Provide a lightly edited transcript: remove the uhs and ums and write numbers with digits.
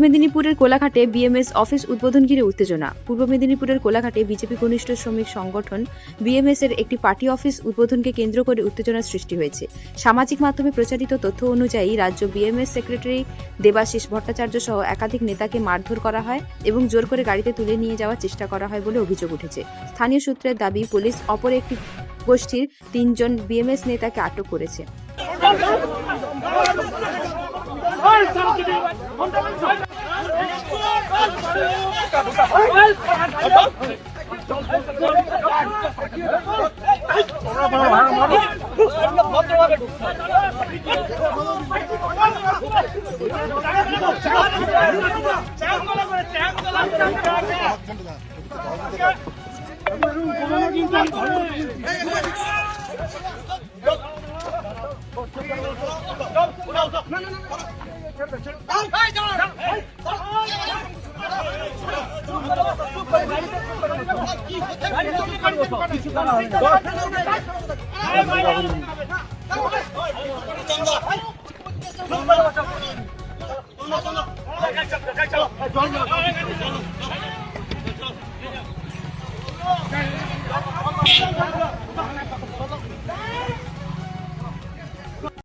মেদিনীপুরের কোলাঘাটে BMS office উদ্বোধন ঘিরে উত্তেজনা। পূর্ব মেদিনীপুরের কোলাঘাটে বিজেপি ঘনিষ্ঠ শ্রমিক সংগঠন বিএমএস এর একটি পার্টি অফিস উদ্বোধনকে কেন্দ্র করে উত্তেজনার সৃষ্টি হয়েছে। সামাজিক মাধ্যমে প্রচারিত তথ্য অনুযায়ী রাজ্য বিএমএস সেক্রেটারি দেবাশিস ভট্টাচার্য সহ একাধিক নেতাকে মারধর করা হয় এবং জোর করে গাড়িতে তুলে নিয়ে যাওয়ার চেষ্টা করা হয় বলে অভিযোগ উঠেছে। স্থানীয় সূত্রের দাবি, পুলিশ অপর একটি গোষ্ঠীর 3 জন বিএমএস নেতাকে আটক করেছে।